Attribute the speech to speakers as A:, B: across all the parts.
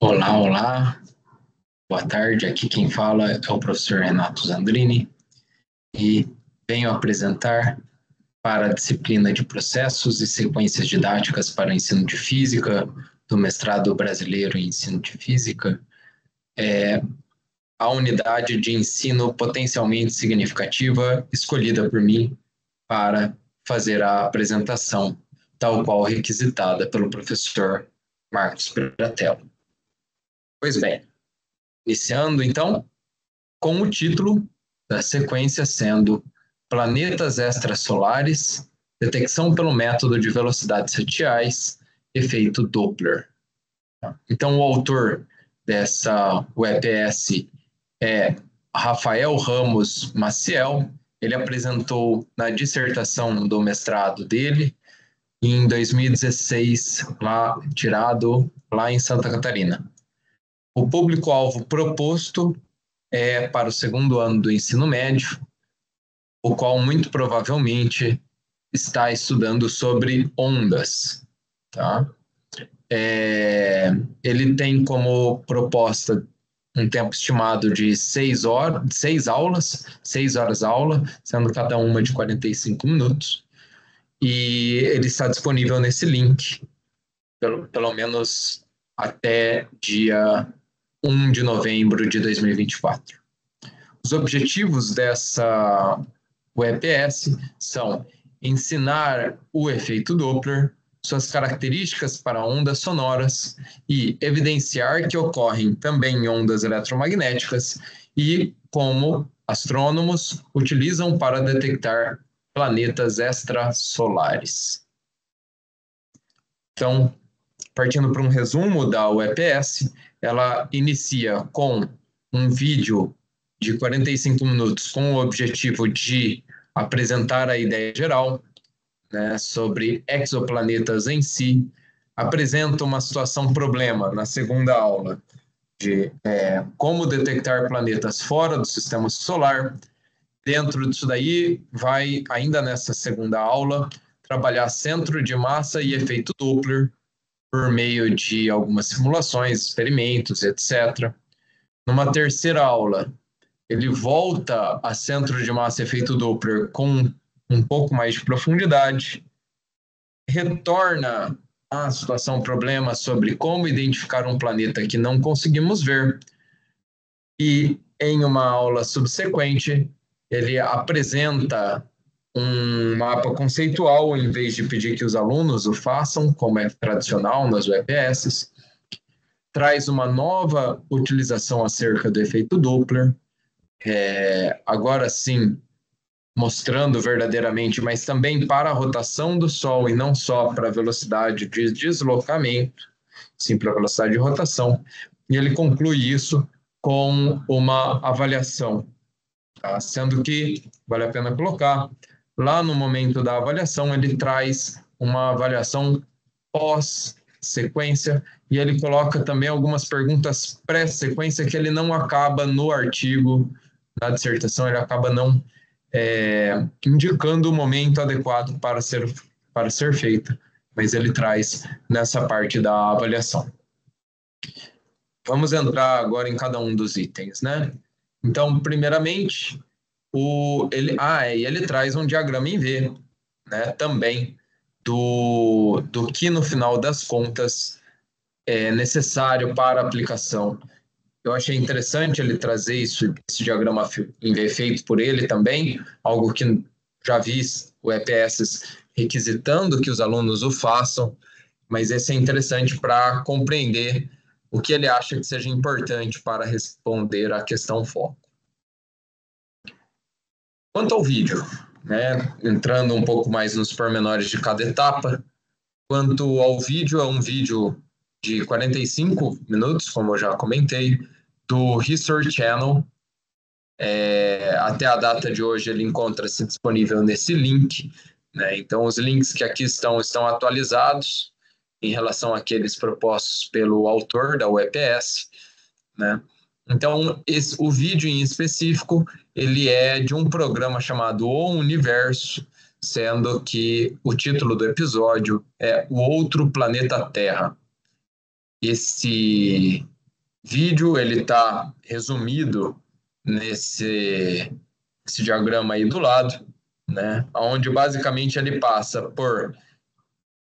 A: Olá, olá, boa tarde. Aqui quem fala é o professor Renato Zandrini e venho apresentar para a disciplina de Processos e Sequências Didáticas para o Ensino de Física do Mestrado Brasileiro em Ensino de Física, a unidade de ensino potencialmente significativa escolhida por mim para fazer a apresentação, tal qual requisitada pelo professor Marcos Piratello. Pois bem, iniciando então com o título da sequência sendo Planetas Extrasolares, Detecção pelo Método de Velocidades Radiais, Efeito Doppler. Então, o autor dessa UEPS é Rafael Ramos Maciel. Ele apresentou na dissertação do mestrado dele em 2016, tirado lá em Santa Catarina. O público-alvo proposto é para o segundo ano do ensino médio, o qual muito provavelmente está estudando sobre ondas. Tá? Ele tem como proposta um tempo estimado de 6 horas aula, sendo cada uma de 45 minutos. E ele está disponível nesse link, pelo menos até dia 1 de novembro de 2024. Os objetivos dessa UEPS são ensinar o efeito Doppler, suas características para ondas sonoras e evidenciar que ocorrem também em ondas eletromagnéticas e como astrônomos utilizam para detectar planetas extrasolares. Então, partindo para um resumo da UEPS, ela inicia com um vídeo de 45 minutos com o objetivo de apresentar a ideia geral, né, sobre exoplanetas em si, apresenta uma situação-problema na segunda aula de como detectar planetas fora do sistema solar. Dentro disso daí, vai, ainda nessa segunda aula, trabalhar centro de massa e efeito Doppler por meio de algumas simulações, experimentos, etc. Numa terceira aula, ele volta a centro de massa e efeito Doppler com um pouco mais de profundidade, retorna à situação problema sobre como identificar um planeta que não conseguimos ver, e em uma aula subsequente ele apresenta um mapa conceitual, em vez de pedir que os alunos o façam, como é tradicional nas UEPS, traz uma nova utilização acerca do efeito Doppler, agora sim mostrando verdadeiramente, mas também para a rotação do Sol e não só para a velocidade de deslocamento, sim para a velocidade de rotação. E ele conclui isso com uma avaliação, tá? Sendo que, vale a pena colocar, lá no momento da avaliação, ele traz uma avaliação pós-sequência e ele coloca também algumas perguntas pré-sequência que ele não acaba no artigo da dissertação, ele acaba não indicando o momento adequado para ser feita, mas ele traz nessa parte da avaliação. Vamos entrar agora em cada um dos itens, né? Então, primeiramente, ele traz um diagrama em V, né, também, do que no final das contas é necessário para a aplicação. Eu achei interessante ele trazer esse diagrama em V feito por ele também, algo que já vi o EPS requisitando que os alunos o façam, mas esse é interessante para compreender o que ele acha que seja importante para responder à questão foco. Quanto ao vídeo, né, entrando um pouco mais nos pormenores de cada etapa, quanto ao vídeo, é um vídeo de 45 minutos, como eu já comentei, do History Channel. Até a data de hoje ele encontra-se disponível nesse link, né? Então os links que aqui estão atualizados em relação àqueles propostos pelo autor da UEPS, né? Então o vídeo em específico ele é de um programa chamado O Universo, sendo que o título do episódio é O Outro Planeta Terra. Esse vídeo ele está resumido nesse diagrama aí do lado, né? Onde basicamente ele passa por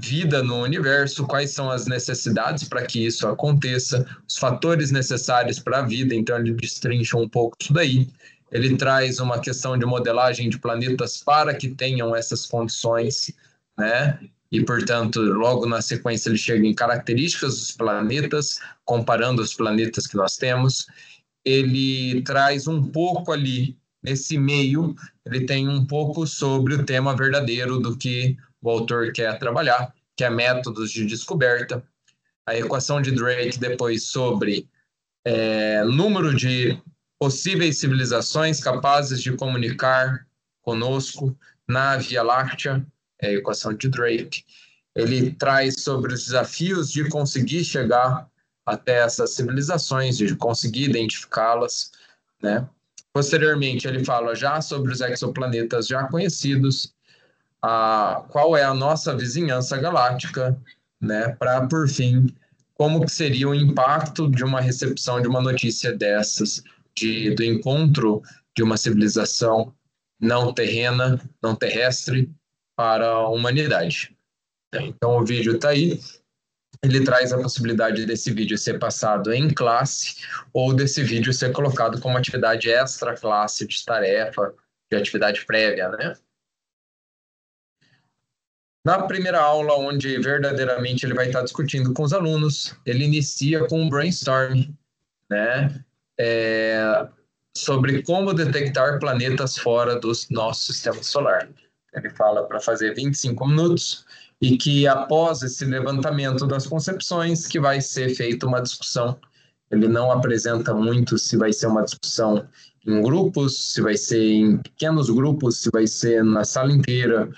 A: vida no universo, quais são as necessidades para que isso aconteça, os fatores necessários para a vida, então ele destrincha um pouco isso daí. Ele traz uma questão de modelagem de planetas para que tenham essas condições, né? E, portanto, logo na sequência ele chega em características dos planetas, comparando os planetas que nós temos. Ele traz um pouco ali, nesse meio, ele tem um pouco sobre o tema verdadeiro do que o autor quer trabalhar, que é métodos de descoberta. A equação de Drake depois sobre número de possíveis civilizações capazes de comunicar conosco na Via Láctea, é a equação de Drake. Ele traz sobre os desafios de conseguir chegar até essas civilizações, de conseguir identificá-las, né? Posteriormente, ele fala já sobre os exoplanetas já conhecidos, qual é a nossa vizinhança galáctica, né? Para, por fim, como que seria o impacto de uma recepção de uma notícia dessas, do encontro de uma civilização não terrena, não terrestre, para a humanidade. Então, o vídeo está aí. Ele traz a possibilidade desse vídeo ser passado em classe ou desse vídeo ser colocado como atividade extra classe de tarefa, de atividade prévia, né? Na primeira aula, onde verdadeiramente ele vai estar discutindo com os alunos, ele inicia com um brainstorm, né? Sobre como detectar planetas fora do nosso sistema solar. Ele fala para fazer 25 minutos e que após esse levantamento das concepções que vai ser feita uma discussão. Ele não apresenta muito se vai ser uma discussão em grupos, se vai ser em pequenos grupos, se vai ser na sala inteira,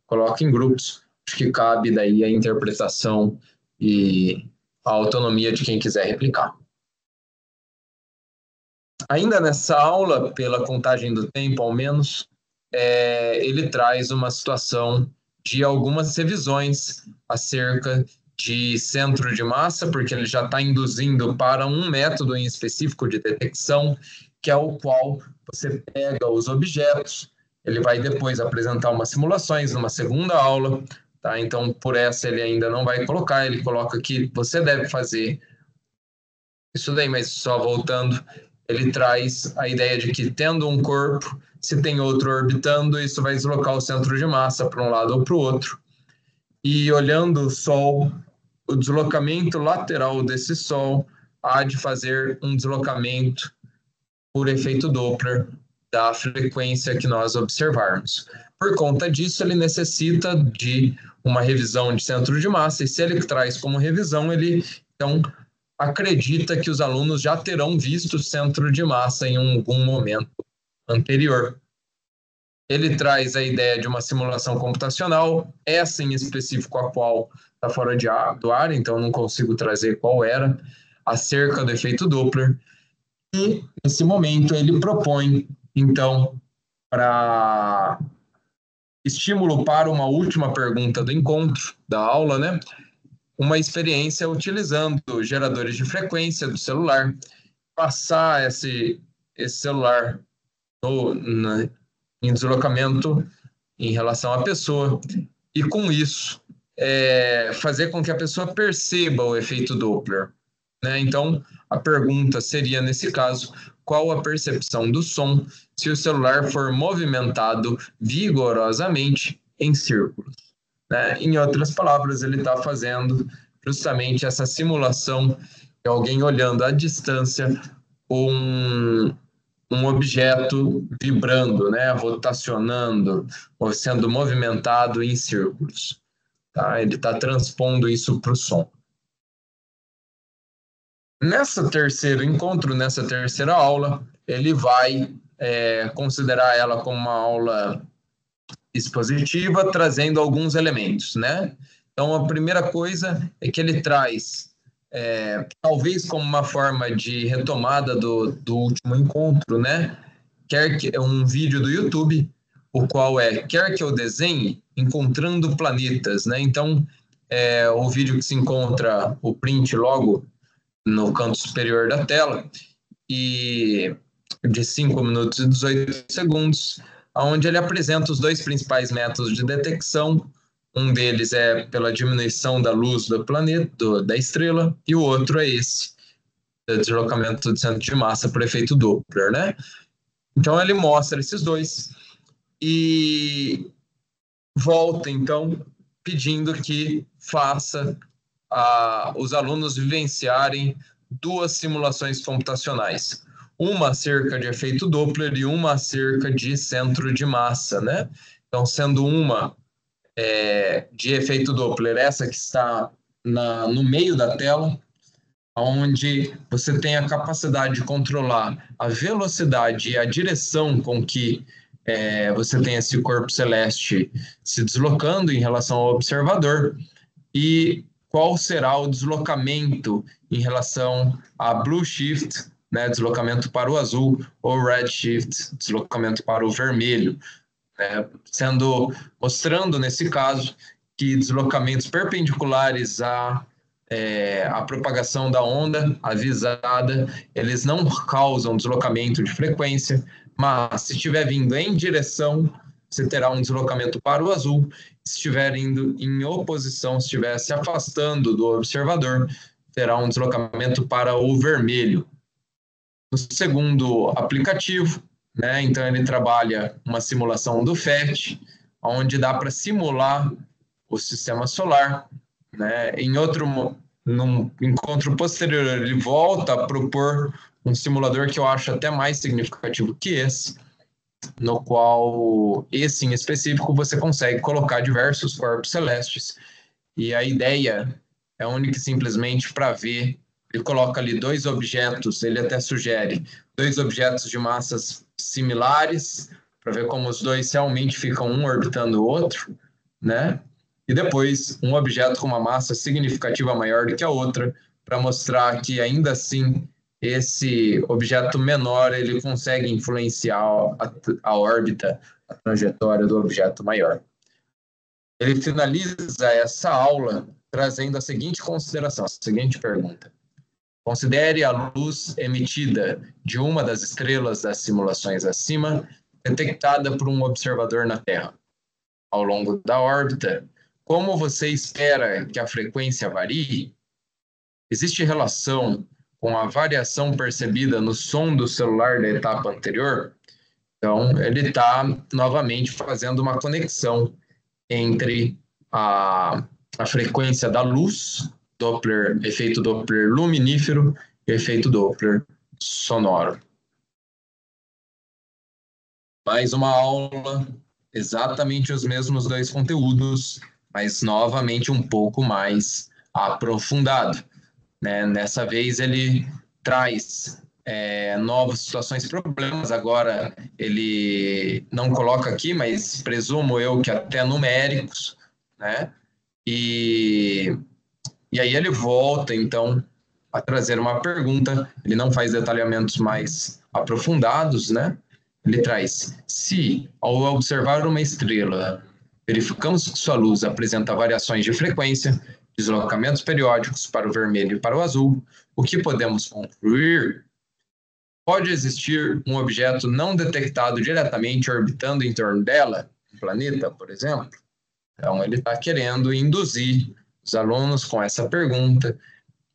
A: coloca em grupos. Acho que cabe daí a interpretação e a autonomia de quem quiser replicar. Ainda nessa aula, pela contagem do tempo ao menos, ele traz uma situação de algumas revisões acerca de centro de massa, porque ele já está induzindo para um método em específico de detecção, que é o qual você pega os objetos, ele vai depois apresentar umas simulações numa segunda aula, tá? Então, por essa ele ainda não vai colocar, ele coloca que você deve fazer isso daí, mas só voltando, ele traz a ideia de que tendo um corpo, se tem outro orbitando, isso vai deslocar o centro de massa para um lado ou para o outro. E olhando o Sol, o deslocamento lateral desse Sol há de fazer um deslocamento por efeito Doppler da frequência que nós observarmos. Por conta disso, ele necessita de uma revisão de centro de massa, e se ele traz como revisão, ele então acredita que os alunos já terão visto o centro de massa em algum momento anterior. Ele traz a ideia de uma simulação computacional, essa em específico a qual está fora do ar, então não consigo trazer qual era, acerca do efeito Doppler. E, nesse momento, ele propõe, então, para estímulo para uma última pergunta do encontro, da aula, né? Uma experiência utilizando geradores de frequência do celular, passar esse celular em deslocamento em relação à pessoa, e com isso fazer com que a pessoa perceba o efeito Doppler, né? Então, a pergunta seria, nesse caso, qual a percepção do som se o celular for movimentado vigorosamente em círculos, né? Em outras palavras, ele está fazendo justamente essa simulação de alguém olhando à distância um objeto vibrando, né? Rotacionando, ou sendo movimentado em círculos. Tá? Ele está transpondo isso para o som. Nessa terceiro encontro, nessa terceira aula, ele vai considerar ela como uma aula expositiva, trazendo alguns elementos, né? Então, a primeira coisa é que ele traz, talvez como uma forma de retomada do último encontro, né? Quer que um vídeo do YouTube, o qual quer que eu desenhe encontrando planetas, né? Então, o vídeo que se encontra o print logo no canto superior da tela, e de 5 minutos e 18 segundos, onde ele apresenta os dois principais métodos de detecção. Um deles é pela diminuição da luz do planeta, da estrela, e o outro é esse, o deslocamento do centro de massa por efeito Doppler, né? Então ele mostra esses dois e volta, então, pedindo que faça os alunos vivenciarem duas simulações computacionais. Uma acerca de efeito Doppler e uma acerca de centro de massa, né? Então, sendo uma de efeito Doppler, essa que está no meio da tela, onde você tem a capacidade de controlar a velocidade e a direção com que você tem esse corpo celeste se deslocando em relação ao observador, e qual será o deslocamento em relação a blue shift, né, deslocamento para o azul, ou red shift, deslocamento para o vermelho, né, mostrando nesse caso que deslocamentos perpendiculares à propagação da onda avisada, eles não causam deslocamento de frequência, mas se estiver vindo em direção, você terá um deslocamento para o azul. Se estiver indo em oposição, se estiver se afastando do observador, terá um deslocamento para o vermelho. No segundo aplicativo, né, então ele trabalha uma simulação do FET, onde dá para simular o sistema solar, né? Num encontro posterior, ele volta a propor um simulador que eu acho até mais significativo que esse, no qual, esse em específico, você consegue colocar diversos corpos celestes, e a ideia é única e simplesmente para ver, ele coloca ali dois objetos, ele até sugere dois objetos de massas similares, para ver como os dois realmente ficam um orbitando o outro, né? E depois um objeto com uma massa significativa maior do que a outra, para mostrar que ainda assim esse objeto menor ele consegue influenciar a órbita, a trajetória do objeto maior. Ele finaliza essa aula trazendo a seguinte consideração, a seguinte pergunta: considere a luz emitida de uma das estrelas das simulações acima, detectada por um observador na Terra. Ao longo da órbita, como você espera que a frequência varie? Existe relação com a variação percebida no som do celular da etapa anterior? Então, ele está novamente fazendo uma conexão entre a frequência da luz, Doppler, efeito Doppler luminífero e efeito Doppler sonoro. Mais uma aula, exatamente os mesmos dois conteúdos, mas novamente um pouco mais aprofundado, né? Nessa vez ele traz novas situações e problemas. Agora ele não coloca aqui, mas presumo eu que até numéricos, né? E aí ele volta, então, a trazer uma pergunta. Ele não faz detalhamentos mais aprofundados, né? Ele traz: se, ao observar uma estrela, verificamos que sua luz apresenta variações de frequência, deslocamentos periódicos para o vermelho e para o azul, o que podemos concluir? Pode existir um objeto não detectado diretamente orbitando em torno dela, um planeta, por exemplo? Então, ele está querendo induzir os alunos com essa pergunta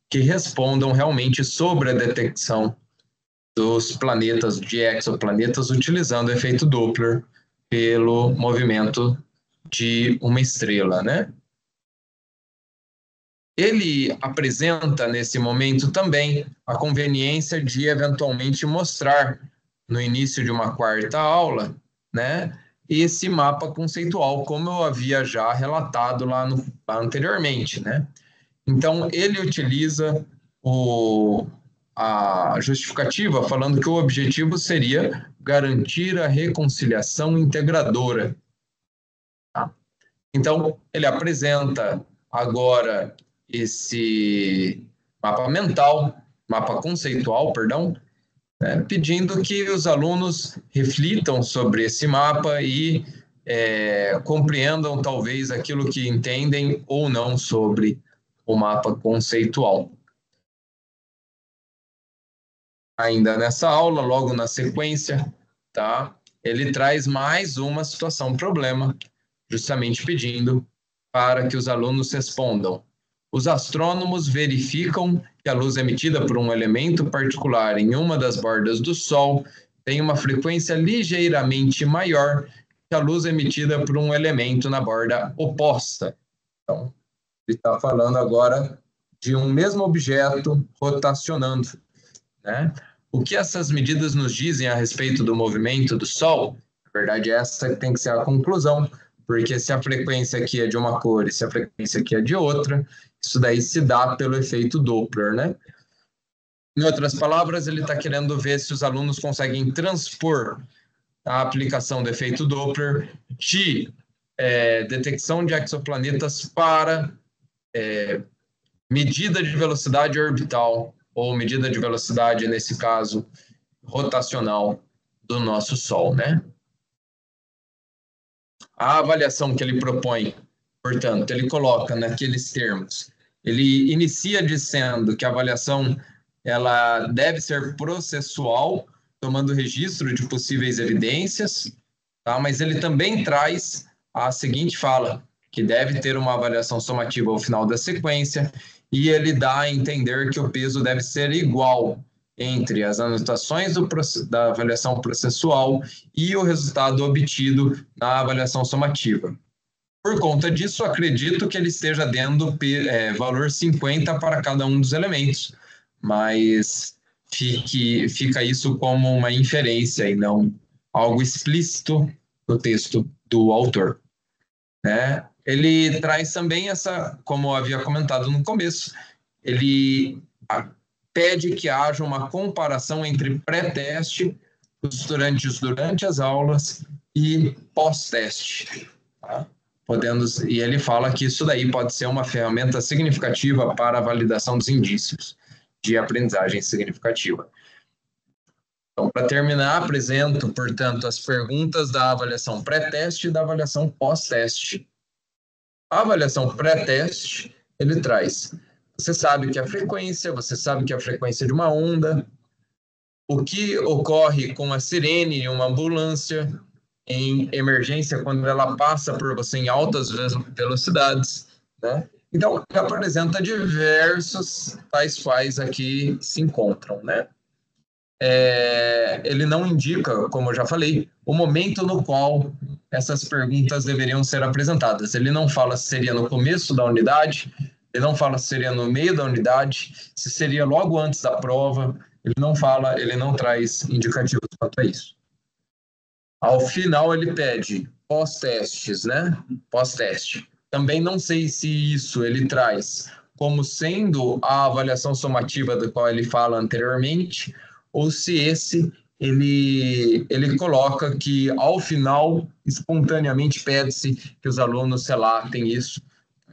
A: que respondam realmente sobre a detecção dos planetas, de exoplanetas, utilizando o efeito Doppler pelo movimento de uma estrela, né? Ele apresenta nesse momento também a conveniência de eventualmente mostrar no início de uma quarta aula, né, esse mapa conceitual, como eu havia já relatado lá anteriormente, né? Então ele utiliza a justificativa falando que o objetivo seria garantir a reconciliação integradora. Tá? Então ele apresenta agora esse mapa mental, mapa conceitual, perdão, né, pedindo que os alunos reflitam sobre esse mapa e compreendam talvez aquilo que entendem ou não sobre o mapa conceitual. Ainda nessa aula, logo na sequência, tá? Ele traz mais uma situação problema, justamente pedindo para que os alunos respondam. Os astrônomos verificam que a luz emitida por um elemento particular em uma das bordas do Sol tem uma frequência ligeiramente maior que a luz emitida por um elemento na borda oposta. Então, ele está falando agora de um mesmo objeto rotacionando, né? O que essas medidas nos dizem a respeito do movimento do Sol? Na verdade, essa tem que ser a conclusão, porque se a frequência aqui é de uma cor e se a frequência aqui é de outra, isso daí se dá pelo efeito Doppler, né? Em outras palavras, ele está querendo ver se os alunos conseguem transpor a aplicação do efeito Doppler de detecção de exoplanetas para medida de velocidade orbital, ou medida de velocidade, nesse caso, rotacional do nosso Sol, né? A avaliação que ele propõe, portanto, ele coloca naqueles termos, ele inicia dizendo que a avaliação ela deve ser processual, tomando registro de possíveis evidências, tá? Mas ele também traz a seguinte fala, que deve ter uma avaliação somativa ao final da sequência, e ele dá a entender que o peso deve ser igual entre as anotações da avaliação processual e o resultado obtido na avaliação somativa. Por conta disso, acredito que ele esteja dando valor 50 para cada um dos elementos, mas fica isso como uma inferência e não algo explícito no texto do autor, né? Ele traz também essa, como eu havia comentado no começo, ele pede que haja uma comparação entre pré-teste, os estudantes durante as aulas e pós-teste, tá? E ele fala que isso daí pode ser uma ferramenta significativa para a validação dos indícios de aprendizagem significativa. Então, para terminar, apresento, portanto, as perguntas da avaliação pré-teste e da avaliação pós-teste. A avaliação pré-teste, ele traz: você sabe que a frequência, você sabe que a frequência de uma onda, o que ocorre com a sirene em uma ambulância, em emergência, quando ela passa por você em altas velocidades, né? Então, ele apresenta diversos tais quais aqui se encontram, né? Ele não indica, como eu já falei, o momento no qual essas perguntas deveriam ser apresentadas. Ele não fala se seria no começo da unidade, ele não fala se seria no meio da unidade, se seria logo antes da prova, ele não fala, ele não traz indicativos quanto a isso. Ao final, ele pede pós-testes, né? Pós-teste. Também não sei se isso ele traz como sendo a avaliação somativa da qual ele fala anteriormente, ou se esse ele coloca que, ao final, espontaneamente pede-se que os alunos relatem isso.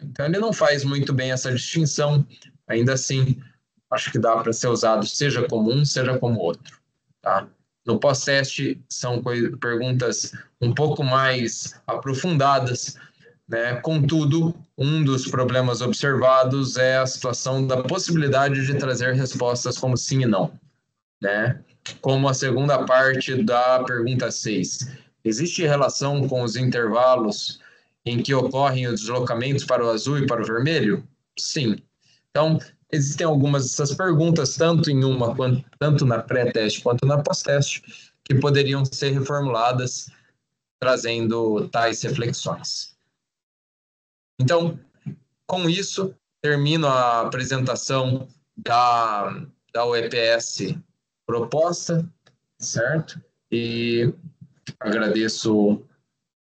A: Então, ele não faz muito bem essa distinção. Ainda assim, acho que dá para ser usado seja como um, seja como outro, tá? No pós-teste, são perguntas um pouco mais aprofundadas, né? Contudo, um dos problemas observados é a situação da possibilidade de trazer respostas como sim e não, né? Como a segunda parte da pergunta 6. Existe relação com os intervalos em que ocorrem os deslocamentos para o azul e para o vermelho? Sim. Então, existem algumas dessas perguntas, tanto na pré-teste quanto na pós-teste, que poderiam ser reformuladas trazendo tais reflexões. Então, com isso, termino a apresentação da UEPS proposta, certo? E agradeço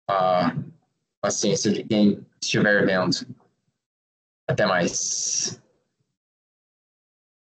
A: a paciência de quem estiver vendo. Até mais.